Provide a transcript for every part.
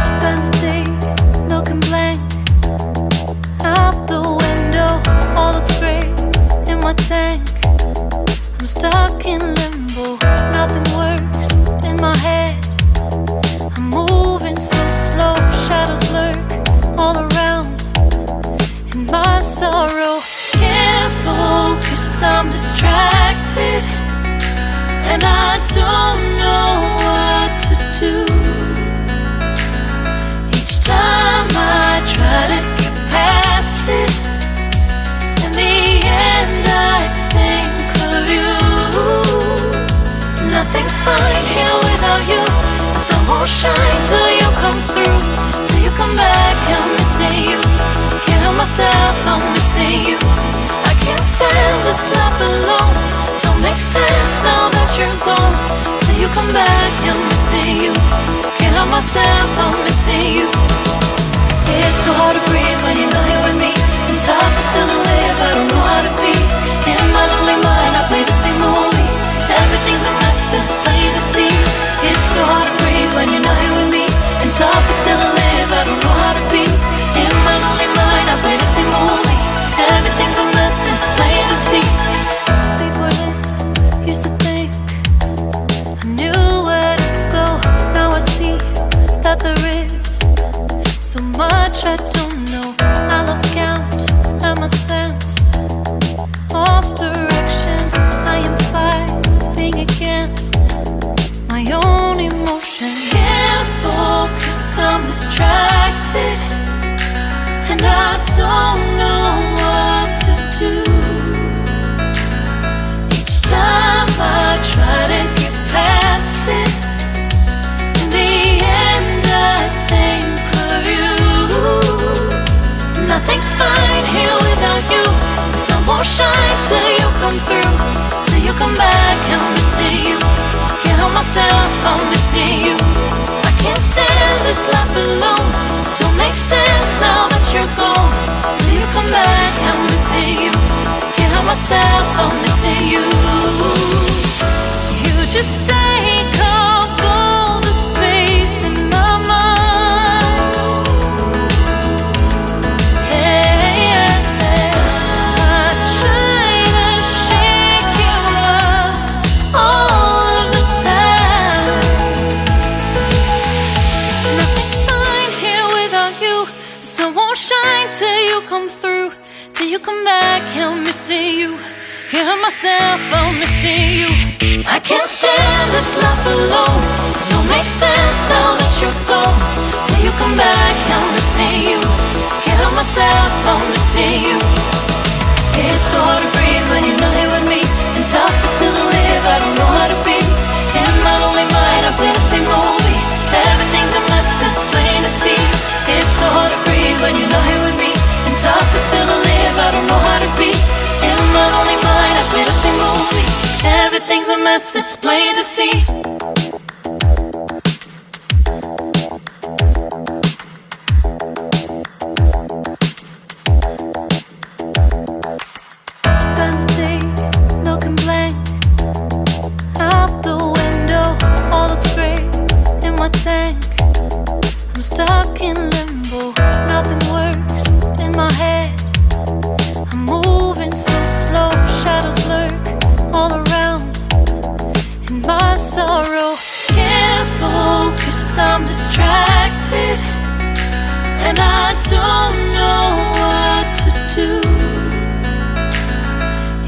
Spend a day looking blank out the window. All looks great in my tank. I'm stuck in limbo. Nothing works in my head. I'm moving so slow. Shadows lurk all around. In my sorrow, can't focus. I'm distracted, and I don't know what to do. Each time I try to get past it, in the end I think of you. Nothing's fine here without you. The sun won't shine till you come through. Till you come back, I'm missing you. Can't help myself, I'm missing you. I can't stand this life alone. Don't make sense now that you're gone. Till you come back, I'm missing you. Can't help myself, I'm missing you. It's so hard to breathe when you're not here with me. And tough is still to live, I don't know how to be. In my lonely mind, I play the same movie. Everything's a mess, it's plain to see. It's so hard to breathe when you're not here with me. And tough is still to live, I don't know how to be. In my lonely mind, I play the same movie. Everything's a mess, it's plain to see. Before this, used to think I knew where to go. Now I see that there is so much I don't know. I lost count at my sense of direction. I am fighting against my own emotion. Can't focus, I'm distracted, and I don't know what to do. Each time I try to get past it, in the end I think of you. Nothing's fine here without you. The sun won't shine till you come through. Till you come back, I'm missing you. Can't help myself, I'm missing you. I can't stand this life alone. Don't make sense now that you're gone. Till you come back, I'm missing you. Can't help myself, I'm missing you. You just take up all the space in my mind. Hey, I try to shake you up all of the time. Nothing's fine here without you. The sun won't shine till you come through. Till you come back, I'm missing you. Can't help myself, I'm missing you. I can't stand this life alone. Don't make sense now that you're gone. Till you come back, I'm missing you. Can't help myself, I'm missing you. It's so hard to breathe when you're not here with me. And tough is still to live, I don't know how to be. In my lonely mind, I play the same movie. Everything's a mess, it's plain to see. It's so hard to breathe when you're not here with me. And tough is still to live, I don't know how to be. In my lonely mind, I play the same movie. Everything's a mess, it's plain to see. Spend a day looking blank out the window. All looks great in my tank. I'm stuck in limbo. Nothing works in my head. I'm moving so slow. Shadows lurk all around. In my sorrow, can't focus, I'm distracted, and I don't know what to do.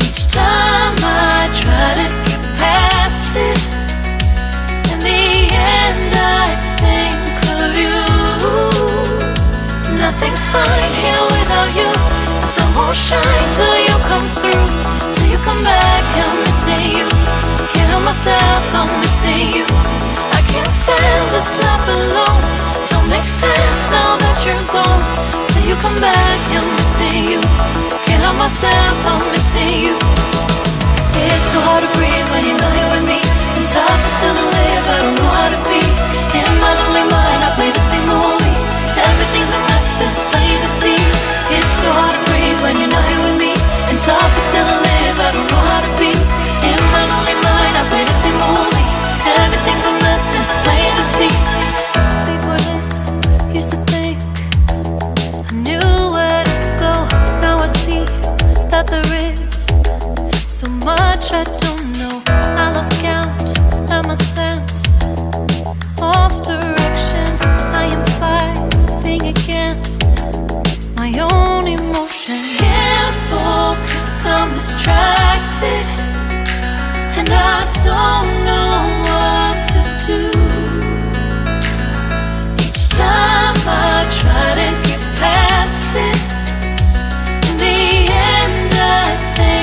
Each time I try to get past it, in the end I think of you. Nothing's fine here without you. The sun won't shine till you come through. Till you come back, I'm missing you. Can't help myself, I'm missing you. I can't stand this life alone. Don't make sense now that you're gone. Till you come back, I'm missing you. Can't help myself, I'm missing you. It's so hard to breathe when you're not here with me. And tough is still to live, I don't know how to be. In my lonely mind, I play the same movie. Everything's a mess, it's plain to see. It's so hard to breathe when you're not here with me. there is so much I don't know. I lost count at my sense of direction. I am fighting against my own emotion. Can't focus, I'm distracted, and I don't